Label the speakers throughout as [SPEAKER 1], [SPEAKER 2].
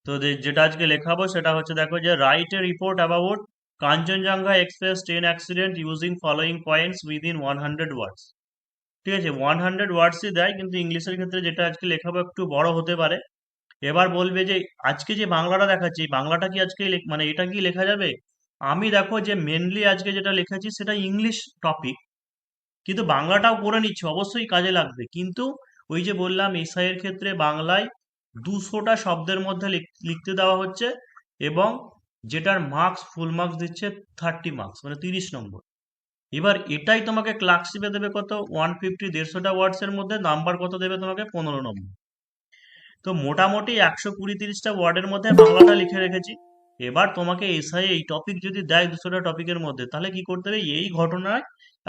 [SPEAKER 1] তো যেটা আজকে লেখাবো সেটা হচ্ছে, দেখো যে write a report about Kanchenjunga express train accident using following points within 100 ওয়ার্ডস। ঠিক আছে, 100 ওয়ার্ডসই দেয়, কিন্তু ইংলিশের ক্ষেত্রে যেটা আজকে লেখাবো একটু বড় হতে পারে। এবার বলবে যে আজকে যে বাংলাটা দেখাচ্ছি এই বাংলাটা কি আজকে মানে এটা কি লেখা যাবে? আমি দেখো যে মেনলি আজকে যেটা লিখেছি সেটা ইংলিশ টপিক, কিন্তু বাংলাটাও করে নিচ্ছি, অবশ্যই কাজে লাগবে। কিন্তু ওই যে বললাম এসআই এর ক্ষেত্রে বাংলায় 200টা শব্দের মধ্যে লিখতে দেওয়া হচ্ছে, এবং যেটার মার্কস ফুল মার্কস দিচ্ছে 30 মার্কস, মানে 30 নম্বর। এবার এটাই তোমাকে ক্লার্কশিপে দেবে কত, 150, 150টা ওয়ার্ডস এর মধ্যে নাম্বার কত দেবে তোমাকে, 15 নম্বর। তো মোটামুটি 120-30টা ওয়ার্ডের মধ্যে বাংলাটা লিখে রেখেছি। এবার তোমাকে এসআই এই টপিক যদি দেয় 200টা টপিকের মধ্যে, তাহলে কি করতে হবে, এই ঘটনায়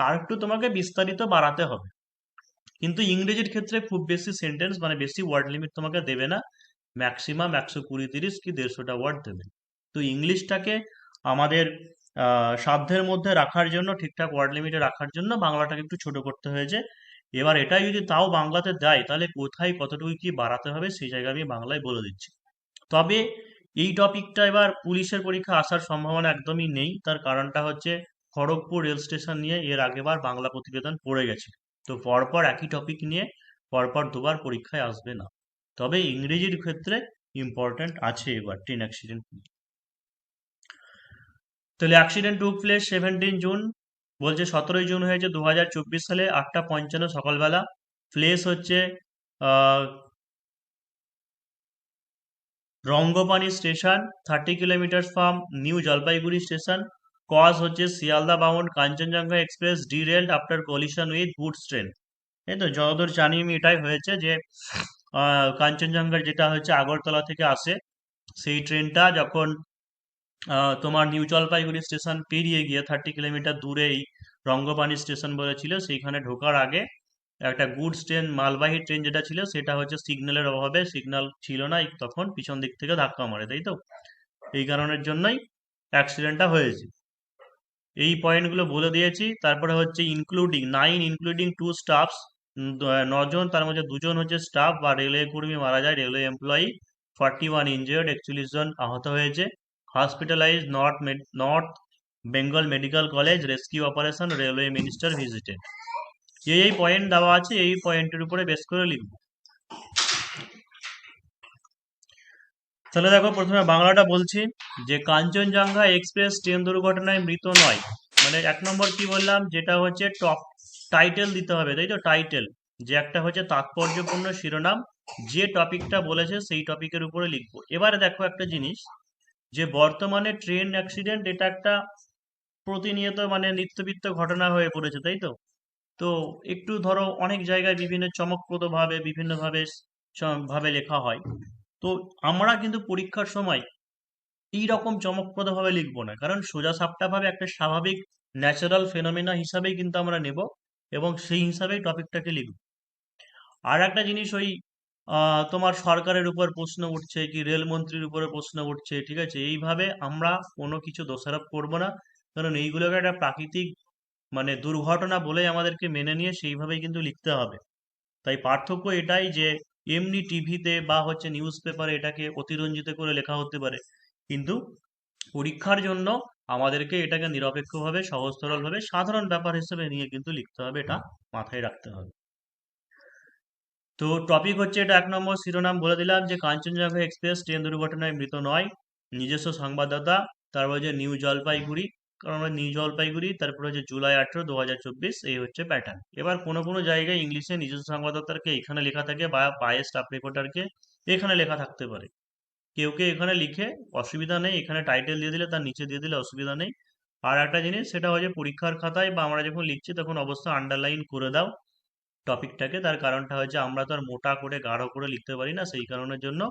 [SPEAKER 1] আর একটু তোমাকে বিস্তারিত বাড়াতে হবে। কিন্তু ইংরেজির ক্ষেত্রে খুব বেশি সেন্টেন্স মানে বেশি ওয়ার্ড লিমিট তোমাকে দেবে না, ম্যাক্সিমাম 120-30 কি 150টা ওয়ার্ড দেবে। তো ইংলিশটাকে আমাদের সাধ্যের মধ্যে রাখার জন্য, ঠিকঠাক ওয়ার্ড লিমিটে রাখার জন্য বাংলাটাকে একটু ছোট করতে হয়েছে। এবার এটাই যদি তাও বাংলাতে দেয়, তাহলে কোথায় কতটুকু কি বাড়াতে হবে সেই জায়গায় আমি বাংলায় বলে দিচ্ছি। তবে এই টপিকটা এবার পুলিশের পরীক্ষা আসার সম্ভাবনা একদমই নেই। তার কারণটা হচ্ছে খড়গপুর রেল স্টেশন নিয়ে এর আগেবার বাংলা প্রতিবেদন পড়ে গেছে। তো পরপর একই টপিক নিয়ে পরপর দুবার পরীক্ষায় আসবে না। তবে ইংরেজির ক্ষেত্রে ইম্পর্ট্যান্ট আছে এবার ট্রেন অ্যাক্সিডেন্ট। তাহলে অ্যাক্সিডেন্ট টুক প্লেস 17 জুন, বলছে 17ই জুন হয়েছে 2024 সালে 8টা 55 সকালবেলা। প্লেস হচ্ছে আহ, Rangapani station, 30 kilometre from New Jalpaiguri station. Cause হচ্ছে Sealdah bound Kanchenjunga Express derailed after collision with goods train. এই তো যতদূর জানি আমি এটাই হয়েছে যে কাঞ্চনজঙ্ঘার যেটা হচ্ছে আগরতলা থেকে আসে, সেই ট্রেনটা যখন তোমার নিউ জলপাইগুড়ি স্টেশন পেরিয়ে গিয়ে 30 কিলোমিটার দূরেই রঙ্গপানি স্টেশন বলেছিল, সেইখানে ঢোকার আগে একটা গুডস ট্রেন, মালবাহী ট্রেন যেটা ছিল সেটা হচ্ছে সিগন্যালের অভাবে, সিগন্যাল ছিল না, তখন পিছন দিক থেকে ধাক্কা মারে, তাই তো? এই কারণের জন্যই অ্যাক্সিডেন্টটা হয়েছে। এই পয়েন্টগুলো বলে দিয়েছি। তারপরে হচ্ছে ইনক্লুডিং 9 ইনক্লুডিং 2 স্টাফস, 9 জন, তার মধ্যে 2 জন হচ্ছে স্টাফ বা রেলওয়ে কর্মী মারা যায়, রেলওয়ে এমপ্লয়ি। 41 ইনজিয়ার্ড, 41 জন আহত হয়েছে। Hospitalise north Bengal medical college, rescue operation, railway minister visited. এই পয়েন্ট দেওয়া আছে, এই পয়েন্টের উপরে বেস করে লিখবো। তাহলে দেখো প্রথমে বাংলাটা বলছি, যে কাঞ্চনজঙ্ঘা এক্সপ্রেস ট্রেন দুর্ঘটনায় মৃত নয়। মানে 1 নম্বর কি বললাম, যেটা হচ্ছে টপ টাইটেল দিতে হবে, তাই তো? টাইটেল, যে একটা হচ্ছে তাৎপর্যপূর্ণ শিরোনাম, যে টপিকটা বলেছে সেই টপিকের উপরে লিখবো। এবারে দেখো একটা জিনিস, যে বর্তমানে ট্রেন অ্যাক্সিডেন্ট এটা একটা প্রতিনিয়ত মানে নিত্যবিত্ত ঘটনা হয়ে পড়েছে, তাই তো? তো একটু ধরো অনেক জায়গায় বিভিন্ন চমকপ্রদ ভাবে বিভিন্ন ভাবে ভাবে লেখা হয়। তো আমরা কিন্তু পরীক্ষার সময় এই রকম চমকপ্রদ ভাবে লিখবো না, কারণ সোজা সাপটা ভাবে একটা স্বাভাবিক ন্যাচারাল ফেনোমেনা হিসাবেই কিন্তু আমরা নেব, এবং সেই হিসাবেই টপিকটাকে লিখব। আর একটা জিনিস, ওই তোমার সরকারের উপর প্রশ্ন উঠছে কি রেলমন্ত্রীর উপরে প্রশ্ন উঠছে, ঠিক আছে, এইভাবে আমরা কোনো কিছু দোষারোপ করব না, কারণ এইগুলোকে একটা প্রাকৃতিক মানে দুর্ঘটনা বলে আমাদেরকে মেনে নিয়ে সেইভাবেই কিন্তু লিখতে হবে। তাই পার্থক্য এটাই যে এমনি টিভিতে বা হচ্ছে নিউজ পেপারে এটাকে অতিরঞ্জিত করে লেখা হতে পারে, কিন্তু পরীক্ষার জন্য আমাদেরকে এটাকে নিরপেক্ষভাবে, সহজ সরলভাবে, সাধারণ ব্যাপার হিসেবে নিয়ে কিন্তু লিখতে হবে, এটা মাথায় রাখতে হবে। তো টপিক হচ্ছে এটা, 1 নম্বর শিরোনাম বলে দিলাম যে কাঞ্চনজঙ্ঘা এক্সপ্রেস ট্রেন দুর্ঘটনায় মৃত নয়, নিজস্ব সংবাদদাতা, তারপর হচ্ছে নিউ জলপাইগুড়ি, কারণ আমরা নিউ জলপাইগুড়ি, তারপর হচ্ছে জুলাই 18, 2024, এই হচ্ছে প্যাটার্ন। এবার কোনো কোনো জায়গায় ইংলিশে নিজস্ব সংবাদদাতাকে এখানে লেখা থাকে, বা বাই স্টাফ রিপোর্টারকে এখানে লেখা থাকতে পারে। কেউ কেউ এখানে লিখে, অসুবিধা নেই, এখানে টাইটেল দিয়ে দিলে তার নিচে দিয়ে দিলে অসুবিধা নেই। আর একটা জিনিস, সেটা হচ্ছে পরীক্ষার খাতায় বা আমরা যখন লিখছি তখন অবশ্যই আন্ডারলাইন করে দাও টপিকটাকে। তার কারণটা হচ্ছে আমরা তো আর মোটা করে গাঢ় করে লিখতে পারি না, সেই কারণের জন্য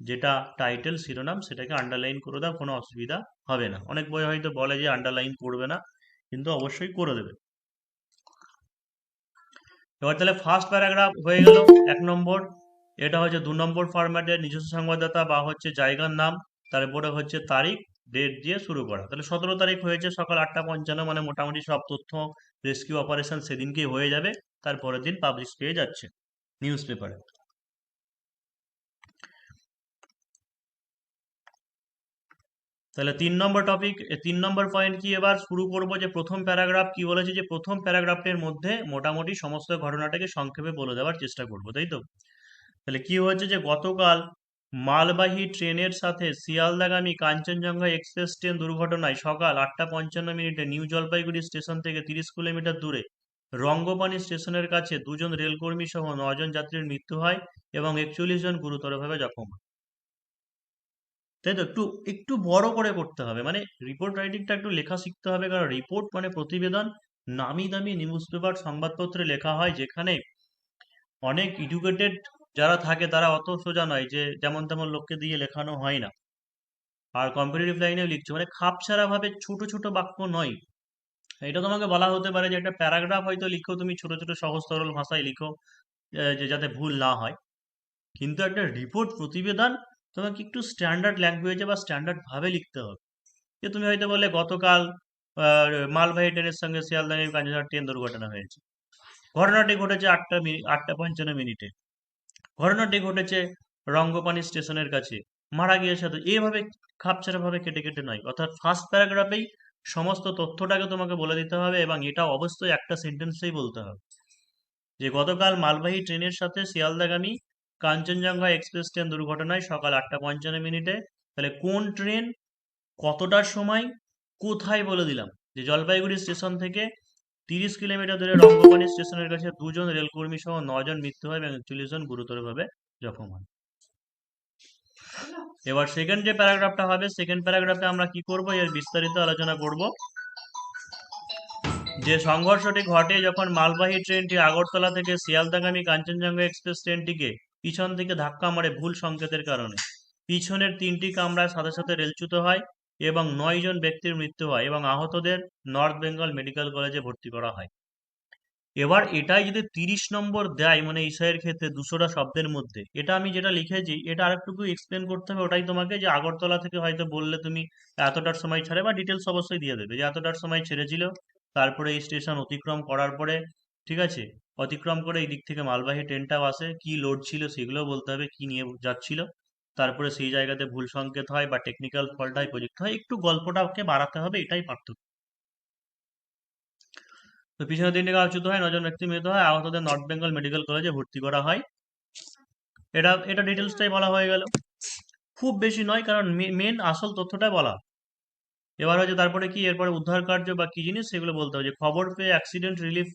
[SPEAKER 1] যেটা টাইটেল শিরোনাম সেটাকে আন্ডারলাইন করে দাও, কোনো অসুবিধা হবে না। অনেক বই হয়তো বলে যে আন্ডারলাইন করবে না, কিন্তু অবশ্যই করে দেবে। এবার তাহলে ফার্স্ট প্যারাগ্রাফ হয়ে গেল 1 নম্বর। এটা হচ্ছে 2 নম্বর ফরম্যাটের নিজস্ব সংবাদদাতা বা হচ্ছে জায়গার নাম, তারপরে হচ্ছে তারিখ, ডেট দিয়ে শুরু করা। তাহলে 17 তারিখ হয়েছে সকাল 8টা 55, মানে মোটামুটি সব তথ্য রেস্কিউ অপারেশন সেদিনকেই হয়ে যাবে, তারপরের দিন পাবলিশ পেয়ে যাচ্ছে নিউজ পেপারে। তাহলে 3 নম্বর টপিক, 3 নম্বর পয়েন্ট কি, এবার শুরু করব যে প্রথম প্যারাগ্রাফ কি বলেছে, যে প্রথম প্যারাগ্রাফের মধ্যে মোটামুটি সমস্ত ঘটনাটাকে সংক্ষেপে বলে দেওয়ার চেষ্টা করব, তাই তো? তাহলে কি হয়েছে, যে গতকাল মালবাহী ট্রেনের সাথে শিয়ালদাগামী কাঞ্চনজঙ্ঘা এক্সপ্রেস ট্রেন দুর্ঘটনায় সকাল 8:55 নিউ জলপাইগুড়ি স্টেশন থেকে 30 কিলোমিটার দূরে রঙ্গপানি স্টেশনের কাছে 2 জন রেলকর্মী সহ 9 জন যাত্রীর মৃত্যু হয় এবং 41 জন গুরুতরভাবে জখম হয়। তাই তো, একটু একটু বড় করে করতে হবে, মানে রিপোর্ট রাইটিংটা একটু লেখা শিখতে হবে, কারণ রিপোর্ট মানে প্রতিবেদন নামি দামি নিউজ পেপার সংবাদপত্রে লেখা হয়, যেখানে অনেক এডুকেটেড যারা থাকে তারা অত সোজা নয়, যে যেমন তেমন লোককে দিয়ে লেখানো হয় না। আর কম্পিটিটিভ লাইনেও লিখছো, মানে খাপছাড়া ভাবে ছোট ছোট বাক্য নয়। এটা তোমাকে বলা হতে পারে যে একটা প্যারাগ্রাফ হয়তো লিখো তুমি ছোট ছোট সহজ সরল ভাষায় লিখো, যে যাতে ভুল না হয়। কিন্তু একটা রিপোর্ট প্রতিবেদন তোমাকে একটু স্ট্যান্ডার্ড ল্যাঙ্গুয়েজে বা স্ট্যান্ডার্ড ভাবে লিখতে হবে। যে তুমি হয়তো বললে গতকাল মালবাহী ট্রেনের সঙ্গে শিয়ালদাহের কাঞ্চনজঙ্ঘা ট্রেন দুর্ঘটনা হয়েছে, ঘটনাটি ঘটেছে 8:55 ঘটনাটি ঘটেছে রঙ্গপানি স্টেশনের কাছে, মারা গিয়েছে তো, এইভাবে খাপছাড়া ভাবে কেটে কেটে নয়। অর্থাৎ ফার্স্ট প্যারাগ্রাফেই সমস্ত তথ্যটাকে তোমাকে বলে দিতে হবে, এবং এটা অবশ্যই একটা সেন্টেন্সেই বলতে হবে, যে গতকাল মালবাহী ট্রেনের সাথে শিয়ালদাগামী কাঞ্চনজঙ্ঘা এক্সপ্রেস ট্রেন দুর্ঘটনায় সকাল 8:55। তাহলে কোন ট্রেন, কতটার সময়, কোথায় বলে দিলাম, যে জলপাইগুড়ি স্টেশন থেকে 30 কিলোমিটার দূরে রঙ্গপানি স্টেশনের কাছে 2 জন রেলকর্মী সহ 9 জন মৃত্যু হয় এবং 41 জন গুরুতরভাবে জখম হয়। এবার সেকেন্ড যে প্যারাগ্রাফটা হবে, সেকেন্ড প্যারাগ্রাফে আমরা কি করব, এর বিস্তারিত আলোচনা করব। যে সংঘর্ষটি ঘটে যখন মালবাহী ট্রেনটি আগরতলা থেকে শিয়ালদাগামী কাঞ্চনজঙ্ঘা এক্সপ্রেস ট্রেনটিকে পিছন থেকে ধাক্কা মারে ভুল সংকেতের কারণে পিছনের 3টি কামরার সাথে সাথে রেলচ্যুত হয় এবং 9 জন ব্যক্তির মৃত্যু হয় এবং আহতদের নর্থ বেঙ্গল মেডিকেল কলেজে ভর্তি করা হয়। এবার এটাই যদি 30 নম্বর দেয়, মানে বিষয়ের ক্ষেত্রে 200টা শব্দের মধ্যে, এটা আমি যেটা লিখেছি এটা আরেকটুকু এক্সপ্লেন করতে হবে। ওটাই তোমাকে, যে আগরতলা থেকে হয়তো বললে তুমি এতটার সময় ছাড়ে, বা ডিটেলস অবশ্যই দিয়ে দেবে যে এতটার সময় ছেড়েছিল, তারপরে এই স্টেশন অতিক্রম করার পরে, ঠিক আছে, অতিক্রম করে এই দিক থেকে মালবাহী ট্রেনটাও আসে, কি লোড ছিল সেগুলো বলতে হবে, কি নিয়ে যাচ্ছিল, তারপরে সেই জায়গাতে ভুল সংকেত হয় বা টেকনিক্যাল ফল্ট হয়, প্রজেক্ট হয়, একটু গল্পটাকে বাড়াতে হবে, এটাই পার্থক্য। তো পিছনের 3টি কার চ্যুত হয়, 9 জন ব্যক্তি মৃত হয়, আহতদের নর্থ বেঙ্গল মেডিকেল কলেজে ভর্তি করা হয়। এটা এটা ডিটেলসটাই বলা হয়ে গেল, খুব বেশি নয়, কারণ মেন আসল তথ্যটা বলা। এবার হচ্ছে তারপরে কি, এরপরে উদ্ধার কার্য বা কি জিনিস সেগুলো বলতে হবে, যে খবর পেয়ে অ্যাক্সিডেন্ট রিলিফ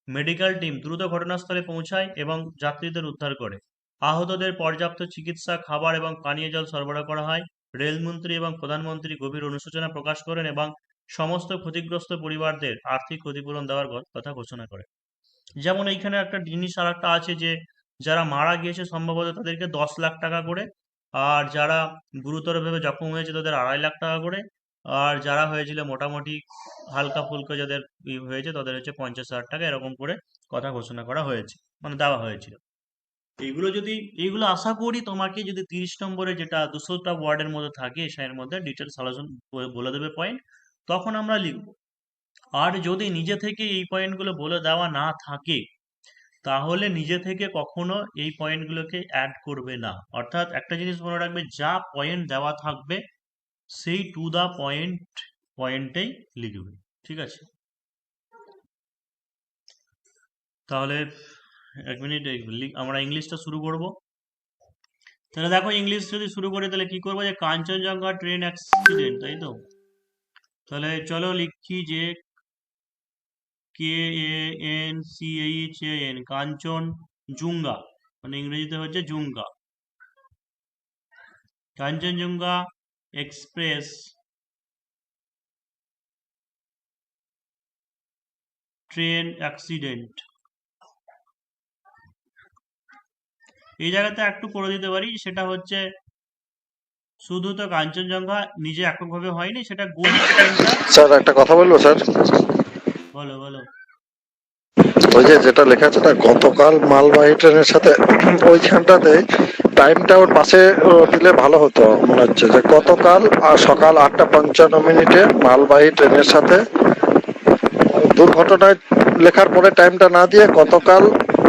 [SPEAKER 1] মেডিকেল টিম দ্রুত ঘটনাস্থলে পৌঁছায় এবং যাত্রীদের উদ্ধার করে। আহতদের পর্যাপ্ত চিকিৎসা, খাবার এবং পানীয় জল সরবরাহ করা হয়। রেলমন্ত্রী এবং প্রধানমন্ত্রী গভীর অনুশোচনা প্রকাশ করেন এবং সমস্ত ক্ষতিগ্রস্ত পরিবারদের আর্থিক ক্ষতিপূরণ দেওয়ার কথা ঘোষণা করেন। যেমন এইখানে একটা জিনিস আর একটা আছে, যে যারা মারা গিয়েছে সম্ভবত তাদেরকে 10 লাখ টাকা করে, আর যারা গুরুতরভাবে জখম হয়েছে তাদের 2.5 লাখ টাকা করে, আর যারা হয়েছিল মোটামুটি হালকা ফুলকা যাদের হয়েছে তাদের হচ্ছে 50,000 টাকা, এরকম করে কথা ঘোষণা করা হয়েছে, মানে দেওয়া হয়েছিল। এইগুলো আশা করি তোমাকে, যদি 30 নম্বরে যেটা 200টা ওয়ার্ডের মধ্যে থাকে এর মধ্যে ডিটেলস আলোচনা বলে দেবে পয়েন্ট, তখন আমরা লিখবো। আর যদি নিজে থেকে এই পয়েন্টগুলো বলে দেওয়া না থাকে, তাহলে নিজে থেকে কখনো এই পয়েন্টগুলোকে অ্যাড করবে না। অর্থাৎ একটা জিনিস মনে রাখবে, যা পয়েন্ট দেওয়া থাকবে সেই টু দা পয়েন্টেই লিখবে, ঠিক আছে? তাহলে 1 মিনিট, আমরা ইংলিশটা শুরু করব। তাহলে দেখো, ইংলিশ যদি শুরু করি তাহলে কি করবো, যে কাঞ্চনজঙ্ঘা ট্রেন অ্যাক্সিডেন্ট, তাই তো? তাহলে চলো লিখি, যে KANCHAN, কাঞ্চনজঙ্ঘা, মানে ইংরেজিতে হচ্ছে জুঙ্গা, কাঞ্চনজঙ্ঘা এক্সপ্রেস ট্রেন অ্যাক্সিডেন্ট। এই জায়গাতে একটু করে দিতে পারি, সেটা হচ্ছে শুধু তো কাঞ্চনজঙ্ঘা নিজে এককভাবে হয়নি, সেটা গোটা ট্রেনটা।
[SPEAKER 2] স্যার একটা কথা বলবো স্যার?
[SPEAKER 1] বলো বলো।
[SPEAKER 2] ওই যে যেটা লেখা আছে না, গতকাল মালবাহী ট্রেনের সাথে, ওইখানটাতে টাইমটা ওর পাশে দিলে ভালো হতো মনে হচ্ছে, যে গতকাল সকাল 8:55 মালবাহী ট্রেনের সাথে দুর্ঘটনায়, লেখার পরে টাইমটা না দিয়ে গতকাল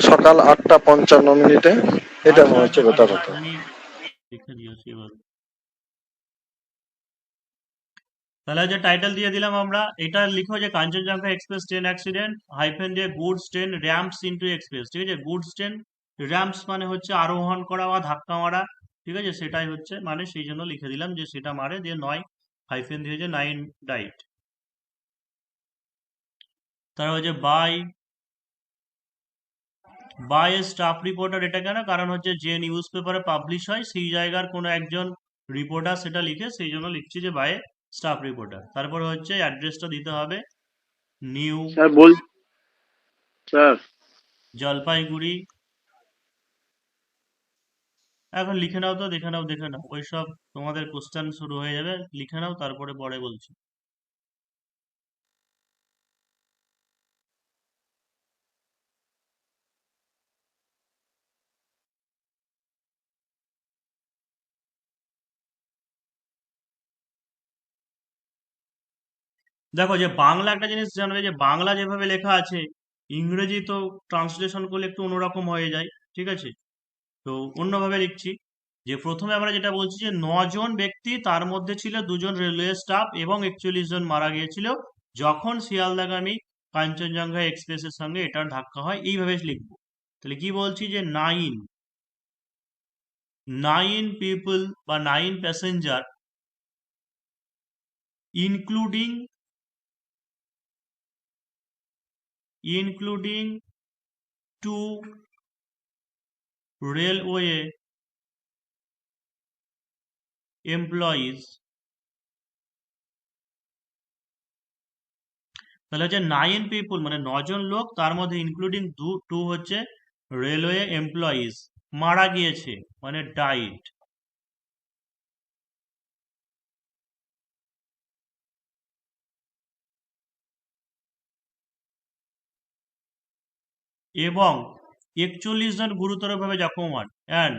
[SPEAKER 2] সকাল 8:55, এটা
[SPEAKER 1] আচ্ছা
[SPEAKER 2] মনে হচ্ছে
[SPEAKER 1] আচ্ছা,
[SPEAKER 2] বেটার হতো।
[SPEAKER 1] আমি লিখে দিয়েছি এবার। তাহলে যে টাইটেল দিয়ে দিলাম আমরা, এটা লিখো যে Kanchenjunga express train accident hyphen দিয়ে গুডস ট্রেন র্যাম্পস ইনটু এক্সপ্রেস, ঠিক আছে। গুডস ট্রেন র্যাম্পস মানে হচ্ছে আরোহণ করা বা ধাক্কা মারা, ঠিক আছে, সেটাই হচ্ছে মানে, সেই জন্য লিখে দিলাম যে সেটা মারে, দিয়ে 9 হাইফেন দিয়ে যে 9 ডাইট। তারপর হচ্ছে বাই স্টাফ রিপোর্টার, এটা কেন, কারণ হচ্ছে যে নিউজ পেপারে পাবলিশ হয় সেই জায়গার কোনো একজন রিপোর্টার সেটা লিখে, সেই জন্য লিখছি যে বাই স্টাফ রিপোর্টার। তারপর হচ্ছে অ্যাড্রেসটা দিতে হবে, নিউ
[SPEAKER 3] স্যার বল স্যার।
[SPEAKER 1] জলপাইগুড়ি। এখন লিখে নাও তো, দেখে নাও দেখে নাও, ওইসব তোমাদের কোশ্চেন শুরু হয়ে যাবে, লিখে নাও তারপরে পরে বলছি। দেখো যে বাংলা একটা জিনিস জানবে, যে বাংলা যেভাবে লেখা আছে ইংরেজি তো ট্রান্সলেশন করলে একটু অন্যরকম হয়ে যায়, ঠিক আছে। তো অন্যভাবে লিখছি, যে প্রথমে আমরা যেটা বলছি যে 9 জন ব্যক্তি, তার মধ্যে ছিল 2 জন রেলওয়ে স্টাফ এবং 41 জন মারা গিয়েছিল যখন শিয়ালদাগামী কাঞ্চনজঙ্ঘা এক্সপ্রেসের সঙ্গে এটার ধাক্কা হয়, এইভাবে লিখবো। তাহলে কি বলছি যে 9 পিপল বা 9 প্যাসেঞ্জার ইনক্লুডিং 2 railway employees, তাহলে হচ্ছে 9 পিপল মানে 9 জন লোক, তার মধ্যে ইনক্লুডিং টু হচ্ছে রেলওয়ে এমপ্লয়িজ, মারা গিয়েছে মানে ডাইড। এবং 41 জন গুরুতরভাবে জখম হন, and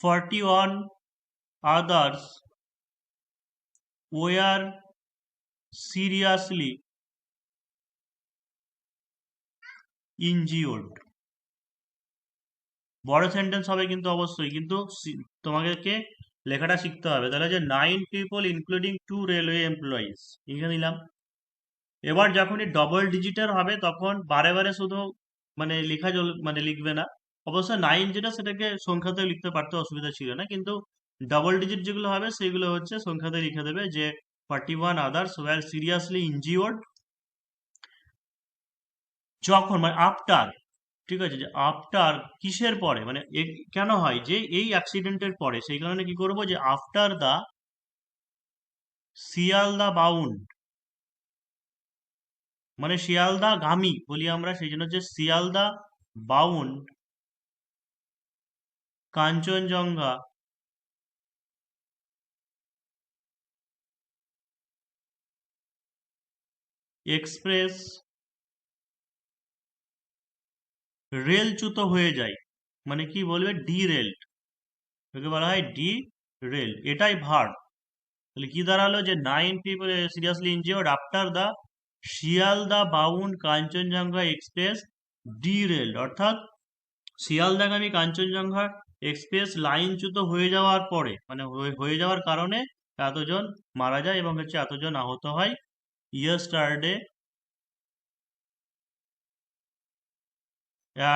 [SPEAKER 1] 41 others were seriously injured। বড় সেন্টেন্স হবে কিন্তু অবশ্যই, কিন্তু তোমাকে লেখাটা শিখতে হবে। তাহলে যে 9 পিপল ইনক্লুডিং 2 রেলওয়ে এমপ্লয়িজ লিখে নিলাম। এবার যখনই ডবল ডিজিটের হবে তখন বারে বারে শুধু মানে মানে লিখবে না। অবশ্য 9 যেটা সেটাকে সংখ্যাতে লিখতে পারতে অসুবিধা ছিল না, কিন্তু ডবল ডিজিট যেগুলো হবে সেগুলো হচ্ছে সংখ্যাতে লিখে দেবে, যে 41 আদার্স ওয়ার সিরিয়াসলি ইনজিওর্ড, যখন মানে আফটার, ঠিক আছে, যে আফটার কিসের পরে, মানে কেন হয় যে এই অ্যাক্সিডেন্টের পরে, সেই কারণে কি করব যে আফটার দা শিয়ালদা বাউন্ড, মানে শিয়ালদা গামী বলি আমরা, সেই জন্য হচ্ছে শিয়ালদা বাউন্ড কাঞ্চনজঙ্ঘা এক্সপ্রেস রেলচ্যুত হয়ে যায়, মানে কি বলবে, ডি রেল, ওকে বলা হয় ডি রেল, এটাই ভার্ব। তাহলে কি দাঁড়ালো যে 9 people seriously injured after the Sealdah bound Kanchenjunga express derail, অর্থাৎ শিয়ালদাগামী কাঞ্চনজঙ্ঘা এক্সপ্রেস লাইনচ্যুত হয়ে যাওয়ার পরে, মানে হয়ে যাওয়ার কারণে এতজন মারা যায় এবং হচ্ছে এতজন আহত হয়। ইয়েস্টারডে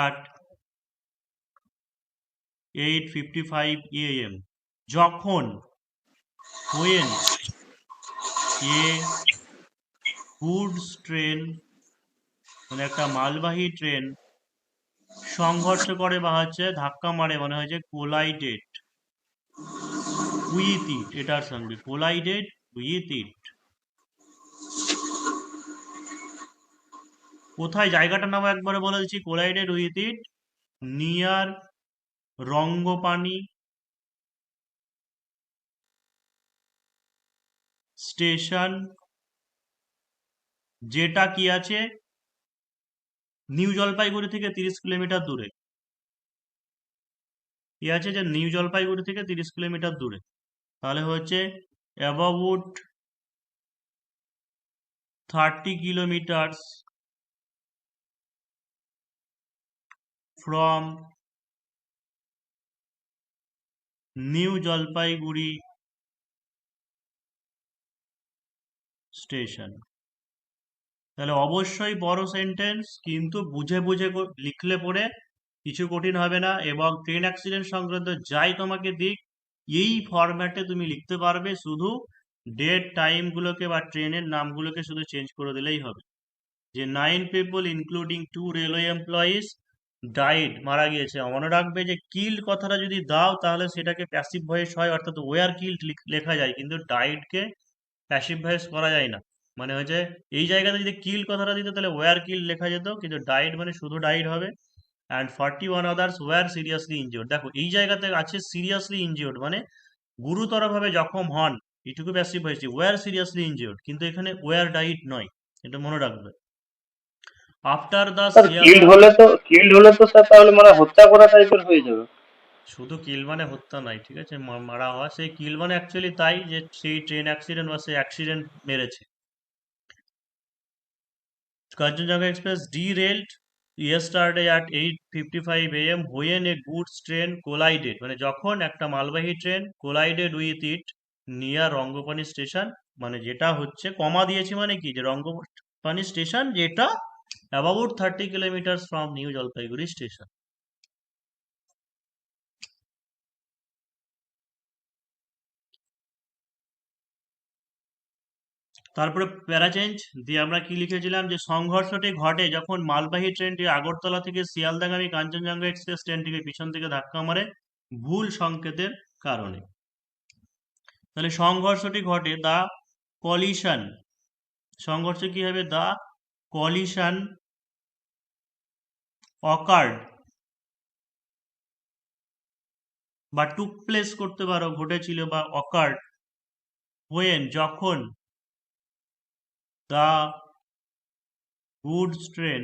[SPEAKER 1] at 8:55 AM, যখন when a গুডস ট্রেন মানে একটা মালবাহী ট্রেন সংঘর্ষ করে বা হচ্ছে ধাক্কা মারে, মানে হচ্ছে কোলাইডেড উইথ ইট, এটার সঙ্গে কোলাইডেড উইথ ইট। কোথায়, জায়গাটার নাম একবারে বলে দিচ্ছি, কোলাইডেড উইথ ইট নিয়ার রঙ্গপানি স্টেশন, যেটা কি আছে নিউ জলপাইগুড়ি থেকে 30 কিলোমিটার দূরে। কি আছে যে নিউ জলপাইগুড়ি থেকে 30 কিলোমিটার দূরে, তাহলে হচ্ছে about 30 kilometre from New Jalpaiguri station. তাহলে অবশ্যই বড় সেন্টেন্স, কিন্তু বুঝে বুঝে লিখলে পরে কিছু কঠিন হবে না, এবং ট্রেন অ্যাক্সিডেন্ট সংক্রান্ত যাই তোমাকে দিক এই ফরম্যাটে তুমি লিখতে পারবে, শুধু ডেট টাইমগুলোকে বা ট্রেনের নামগুলোকে শুধু চেঞ্জ করে দিলেই হবে। যে 9 people including 2 railway employees died, মারা গিয়েছে। মনে রাখবে যে কিল্ড কথাটা যদি দাও তাহলে সেটাকে প্যাসিভ ভয়েস হয়, অর্থাৎ ওয়ার কিল্ড লেখা যায়, কিন্তু ডাইডকে প্যাসিভ ভয়েস করা যায় না। মানে হচ্ছে এই জায়গাতে যদি কিল কথাটা দিত তাহলে ওয়ার কিল লেখা যেত, কিন্তু ডাইড মানে শুধু ডাইড হবে। And 41 others war seriously injured. দেখো এই জায়গাতে আছে সিরিয়াসলি ইনজিওর্ড, মানে গুরুতরভাবে জখম হন, এটুকু passive voice, were seriously injured, কিন্তু এখানে ওয়ার ডাইড নয়, এটা মনে রাখবে। After the
[SPEAKER 3] sir
[SPEAKER 1] Sealdah,
[SPEAKER 3] killed হলে তো স্যার তাহলে মানে হত্যা করা টাইপের হয়ে যাবে।
[SPEAKER 1] শুধু কিল মানে হত্যা নয়, ঠিক আছে, মারা হওয়া। সেই কিল মানে অ্যাকচুয়ালি তাই যে সেই ট্রেন অ্যাক্সিডেন্ট বা সেই অ্যাক্সিডেন্ট মেরেছে। Kanchenjunga Express derailed yesterday at 8:55 a.m. when a goods train collided, মানে যখন একটা মালবাহী train collided with it near Rangapani station, মানে যেটা হচ্ছে কমা দিয়েছি মানে কি, যে রঙ্গপানি স্টেশন যেটা about 30 kilometers from New Jalpaiguri station. তারপরে প্যারাচেঞ্জ দিয়ে আমরা কি লিখেছিলাম, যে সংঘর্ষটি ঘটে যখন মালবাহী ট্রেনটি আগরতলা থেকে শিয়ালদাগামী কাঞ্চনজঙ্ঘা এক্সপ্রেস ট্রেনটিকে পিছন থেকে ধাক্কা মারে ভুল সংকেতের কারণে। তাহলে সংঘর্ষটি ঘটে, দা কলিশন, সংঘর্ষ কি হবে, দা কলিশন অকার্ড, বা টুক প্লেস করতে পারো, ঘটেছিল, বা অকার্ড হোয়েন যখন, দা গুডস ট্রেন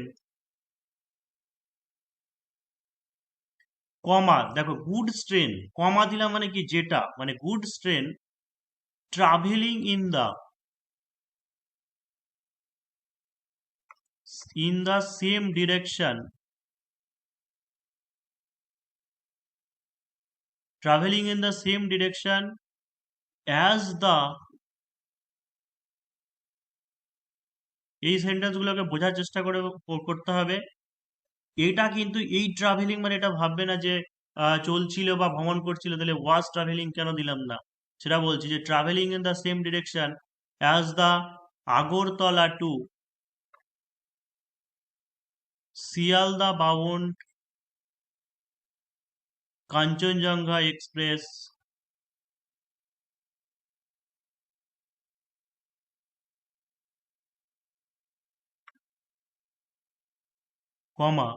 [SPEAKER 1] কমা, দেখো গুডস ট্রেন কমা দিলাম মানে কি, যেটা, মানে goods train travelling in the same direction, traveling in the same direction as the, এই সেন্টেন্স গুলোকে বোঝার চেষ্টা করতে হবে। এটা কিন্তু এই ট্রাভেলিং মানে এটা ভাববে না যে চলছিল বা ভ্রমণ করছিল, তাহলে ওয়াজ ট্রাভেলিং কেন দিলাম না, সেটা বলছি যে travelling in the same direction as the Agartala to Sealdah bound Kanchenjunga express comma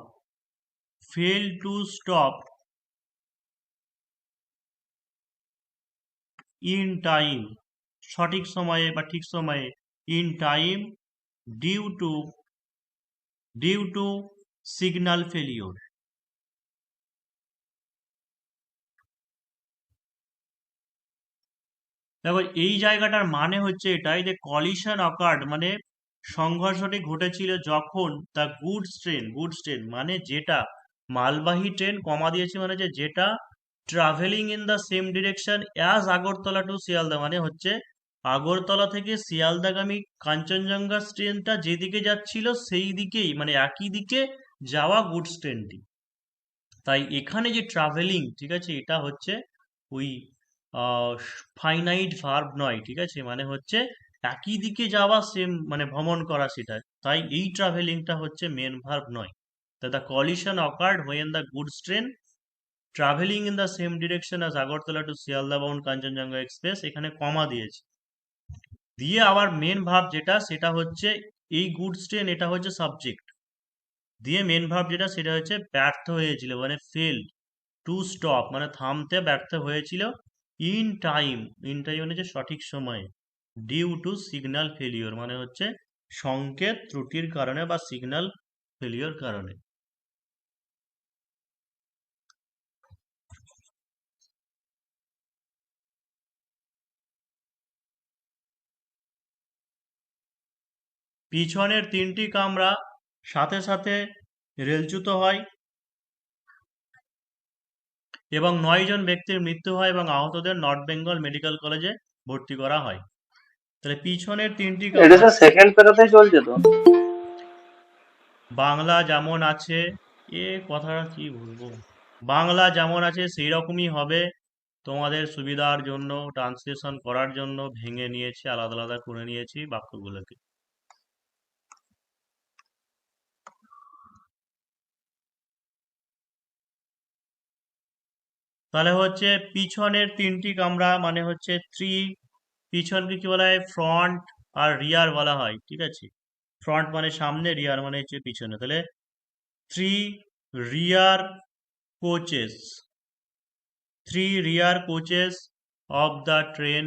[SPEAKER 1] fail to stop in time, সঠিক সময়ে বা ঠিক সময়ে, in time due to signal failure। দেখো এই জায়গাটার মানে হচ্ছে এটাই, যে কলিশন অকার্ড মানে সংঘর্ষটি ঘটেছিল যখন দ্য গুডস ট্রেন মানে যেটা মালবাহী ট্রেন, কমা দিয়েছি মানে যে যেটা travelling in the same direction as Agartala to Sealdah, মানে হচ্ছে আগরতলা থেকে শিয়ালদাগামী কাঞ্চনজঙ্ঘা ট্রেনটা যেদিকে যাচ্ছিল সেই দিকেই, মানে একই দিকে যাওয়া গুডস ট্রেনটি। তাই এখানে যে ট্রাভেলিং, ঠিক আছে, এটা হচ্ছে ওই ফাইনাইট ভার্ব নয়, ঠিক আছে, মানে হচ্ছে একই দিকে যাওয়া, সেম মানে ভ্রমণ করা, সেটা। তাই এই ট্রাভেলিংটা হচ্ছে মেন ভার্ব নয়। তা the collision occurred when the goods train travelling in the same direction as Agartala to Sealdah bound Kanchenjunga express, এখানে কমা দিয়েছে, দিয়ে আবার মেন ভার্ব যেটা সেটা হচ্ছে এই গুডস ট্রেন, এটা হচ্ছে সাবজেক্ট, দিয়ে মেন ভার্ব যেটা সেটা হচ্ছে ব্যর্থ হয়েছিল, মানে ফেল টু স্টপ মানে থামতে ব্যর্থ হয়েছিল, ইন টাইম মানে হচ্ছে সঠিক সময়ে, ডিউ টু সিগন্যাল ফেলিওর মানে হচ্ছে সংকেত ত্রুটির কারণে বা সিগন্যাল ফেলিওর কারণে। পিছনের তিনটি কামরা সাথে সাথে রেলচ্যুত হয়, এবং 9 জন ব্যক্তির মৃত্যু হয় এবং আহতদের নর্থ বেঙ্গল মেডিকেল কলেজে ভর্তি করা হয়। তাহলে পিছনের 3টি
[SPEAKER 3] এটা
[SPEAKER 1] কামরা
[SPEAKER 3] স্যার সেকেন্ড প্যারাতেই চলছে তো?
[SPEAKER 1] বাংলা যেমন আছে, কথাটা কি বলবো, বাংলা যেমন আছে সেই রকমই হবে। তোমাদের সুবিধার জন্য ট্রান্সলেশন করার জন্য ভেঙে নিয়েছি, আলাদা আলাদা করে নিয়েছি বাক্যগুলোকে। তাহলে হচ্ছে পিছনের 3টি কামরা মানে হচ্ছে পিছনকে কি বলা হয়, ফ্রন্ট আর রিয়ার বলা হয়, ঠিক আছে। ফ্রন্ট মানে সামনে, রিয়ার মানে হচ্ছে পিছনে। তাহলে 3 rear coaches, 3 rear coaches of the train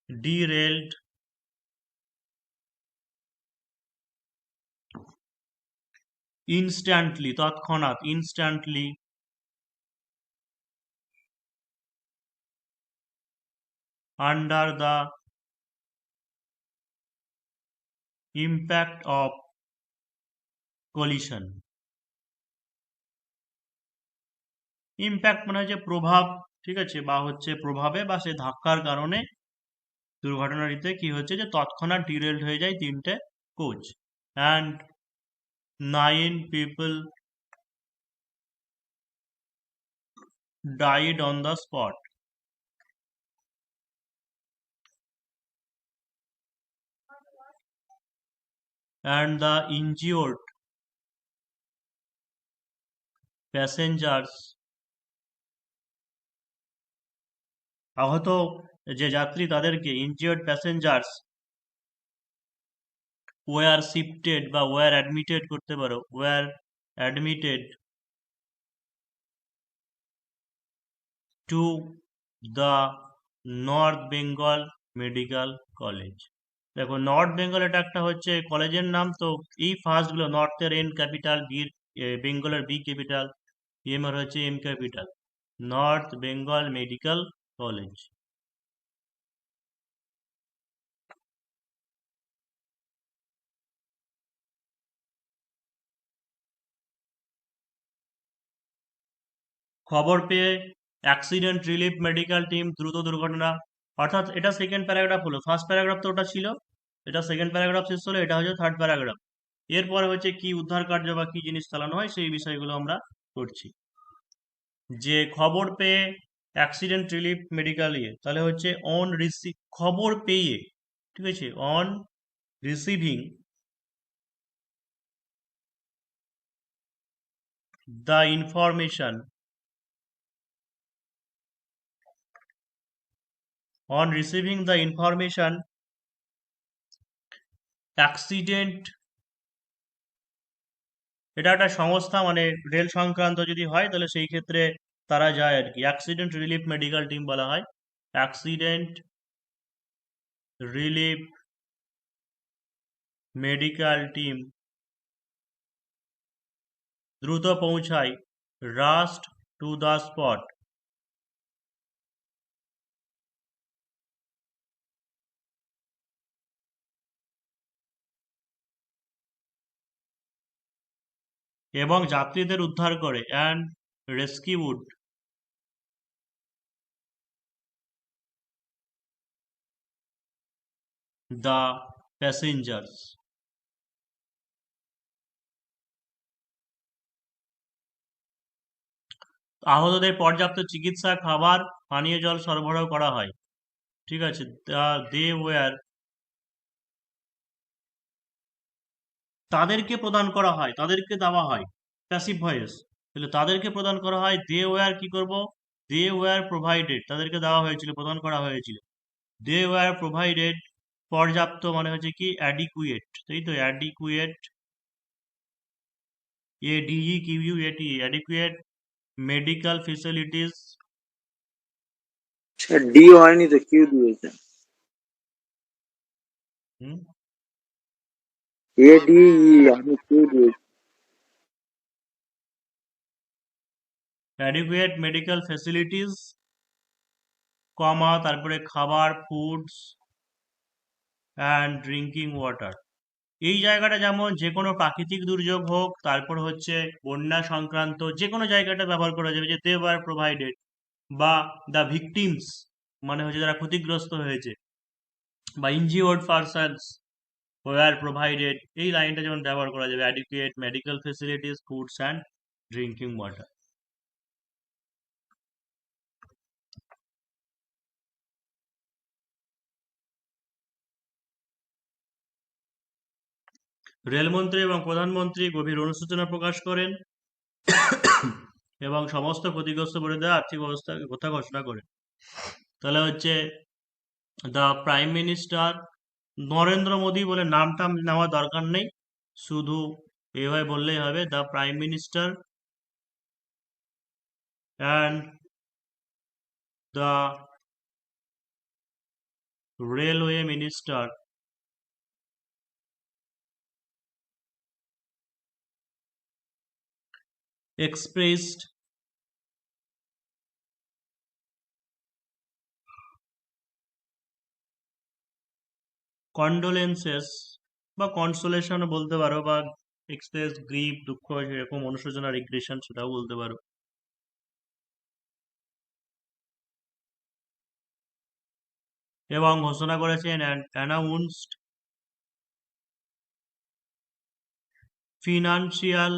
[SPEAKER 1] derailed instantly, তৎক্ষণাৎ, instantly, under the impact of collision. Impact মানে হচ্ছে প্রভাব, ঠিক আছে, বা হচ্ছে প্রভাবে বা সে ধাক্কার কারণে দুর্ঘটনাটিতে কি হচ্ছে যে তৎক্ষণাৎ ডিরেলড হয়ে যায় 3টে coach, and 9 people died on the spot. And the injured passengers, আহত যে যাত্রী তাদেরকে ইনজিওর্ড প্যাসেঞ্জার্স ওয়ার শিফটেড বা ওয়ার অ্যাডমিটেড করতে পারো, were admitted to the north Bengal medical college. দেখো নর্থ বেঙ্গল এটা একটা হচ্ছে কলেজের নাম, তো এই ফার্স্টগুলো নর্থের এন ক্যাপিটাল, বি বেঙ্গলের বি ক্যাপিটাল, এম আর হচ্ছে M capital, north Bengal medical college. খবর পেয়ে অ্যাক্সিডেন্ট রিলিফ মেডিকেল টিম দ্রুত দুর্ঘটনা, অর্থাৎ এটা সেকেন্ড প্যারাগ্রাফ হলো, ফার্স্ট প্যারাগ্রাফ তো ওটা ছিল, এটা সেকেন্ড প্যারাগ্রাফ শেষ হলো, এটা হচ্ছে থার্ড প্যারাগ্রাফ। এরপরে হচ্ছে কি উদ্ধার কার্য বা কি জিনিস চালানো হয় সেই বিষয়গুলো আমরা করছি। যে খবর পেয়ে অ্যাক্সিডেন্ট রিলিফ মেডিকেল তাহলে হচ্ছে অন রিসিভ, খবর পেয়ে, ঠিক আছে, on receiving the information, on receiving the information accident, এটা একটা সংস্থা মানে রেল সংক্রান্ত যদি হয় তাহলে সেই ক্ষেত্রে তারা যায় আর কি, অ্যাক্সিডেন্ট রিলিফ মেডিকেল টিম বলা হয়, অ্যাক্সিডেন্ট রিলিফ মেডিকেল টিম দ্রুত পৌঁছায়, রাস্ট টু দ্য স্পট, এবং যাত্রীদের উদ্ধার করে, অ্যান্ড রেস্কিউড দ্য প্যাসেঞ্জার্স। আহতদের পর্যাপ্ত চিকিৎসা, খাবার, পানীয় জল সরবরাহ করা হয়, ঠিক আছে। দে ওয়ার, তাদেরকে প্রদান করা হয়, তাদেরকে দেওয়া হয়, প্যাসিভ ভয়েস, তাহলে তাদেরকে প্রদান করা হয়, দে ওয়ার কি করব, দে ওয়ার প্রোভাইডেড, তাদেরকে দেওয়া হয়েছিল, প্রদান করা হয়েছিল, দে ওয়ার প্রোভাইডেড, পর্যাপ্ত মানে হচ্ছে কি অ্যাডিকুয়েট, তাই তো, adequate, ADEQUAT, adequate medical facilities,
[SPEAKER 4] D হয়নি তো, কিউ দিয়েছে। ADE, আমি কিউ দিয়েছি।
[SPEAKER 1] অ্যাডিকুয়েট মেডিকেল ফেসিলিটিস, কমা তারপরে খাবার, ফুডস অ্যান্ড ড্রিঙ্কিং ওয়াটার, এই জায়গাটা যেমন যে কোনো প্রাকৃতিক দুর্যোগ হোক, তারপর হচ্ছে বন্যা সংক্রান্ত যে কোনো জায়গাটা ব্যবহার করা যাবে, যে দে ওয়ার প্রোভাইডেড, বা দ্য ভিকটিমস মানে হচ্ছে যারা ক্ষতিগ্রস্ত হয়েছে, বা ইনজিওর্ড পারসনস ওয়ার প্রোভাইডেড, এই লাইনটা যেমন ব্যবহার করা যাবে, adequate medical facilities, foods and drinking water. রেলমন্ত্রী এবং প্রধানমন্ত্রী গভীর অনুশোচনা প্রকাশ করেন এবং সমস্ত ক্ষতিগ্রস্ত পরিবারের আর্থিক অবস্থার কথা ঘোষণা করেন। তাহলে হচ্ছে the prime minister, Narendra Modi বলে নামটা নেওয়ার দরকার নেই, শুধু এভাবে বললেই হবে, the prime minister and the railway minister expressed condolences বা কনসোলেশন বলতে পারো, বা এক্সপ্রেস গ্রিভ, দুঃখ, সেরকম অনুশোচনা, রিগ্রেশন সেটাও বলতে পারো। এবং ঘোষণা করেছেন অ্যানাউন্সড ফিনান্সিয়াল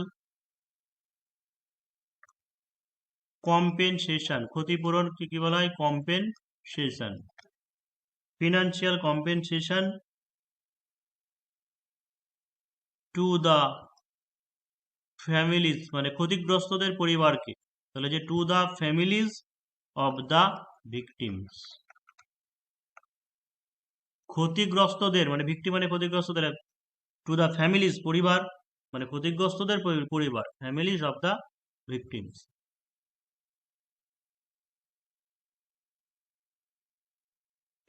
[SPEAKER 1] কম্পেনসেশন, ক্ষতিপূরণ কি বলা হয়, compensation, financial compensation to the families মানে ক্ষতিগ্রস্তদের পরিবারকে, তাহলে যে to the families of the victims, ক্ষতিগ্রস্তদের মানে ভিকটিম মানে ক্ষতিগ্রস্তদের, টু দ্য ফ্যামিলিজ পরিবার মানে ক্ষতিগ্রস্তদের পরিবার, ফ্যামিলিজ অব দ্য ভিকটিমস।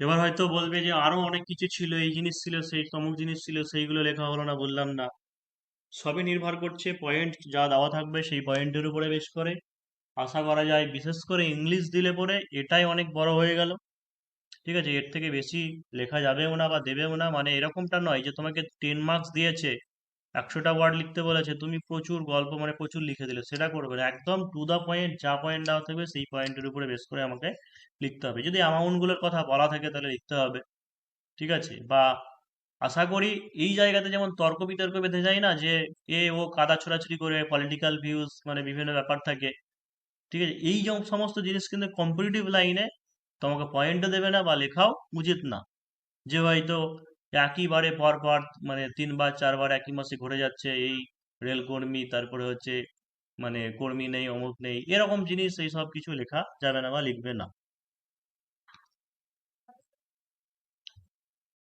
[SPEAKER 1] এবার হয়তো বলবে যে আরো অনেক কিছু ছিল, এই জিনিস ছিল, সেই তমুক জিনিস ছিল, সেইগুলো লেখা হলো না, বললাম না। সবই নির্ভর করছে পয়েন্ট যা দেওয়া থাকবে সেই পয়েন্টের উপরে বেশ করে। আশা করা যায় বিশেষ করে ইংলিশ দিলে পরে এটাই অনেক বড় হয়ে গেল, ঠিক আছে, এর থেকে বেশি লেখা যাবেও না বা দেবেও না। মানে এরকমটা নয় যে তোমাকে 10 মার্কস দিয়েছে, 100টা ওয়ার্ড লিখতে বলেছে, তুমি প্রচুর গল্প মানে প্রচুর লিখে দিলে, সেটা করবে না। একদম টু দা পয়েন্ট, যা পয়েন্ট দেওয়া থাকবে সেই পয়েন্টের উপরে বেশ করে আমাকে লিখতে হবে। যদি অ্যামাউন্টগুলোর কথা বলা থাকে তাহলে লিখতে হবে, ঠিক আছে। বা আশা করি এই জায়গাতে যেমন তর্ক বিতর্ক বেঁধে যায় না, যে এ ও কাদা ছোড়াছুড়ি করে, পলিটিক্যাল ভিউজ মানে বিভিন্ন ব্যাপার থাকে, ঠিক আছে, এই যে সমস্ত জিনিস কিন্তু কম্পিটিটিভ লাইনে তোমাকে পয়েন্টও দেবে না বা লেখাও উচিত না। যে হয়তো একইবারে পর পর মানে 3 বার 4 বার একই মাসে ঘুরে যাচ্ছে এই রেল কর্মী, তারপরে হচ্ছে মানে কর্মী নেই, অমুক নেই, এরকম জিনিস, এই সব কিছু লেখা যাবে না বা লিখবে না।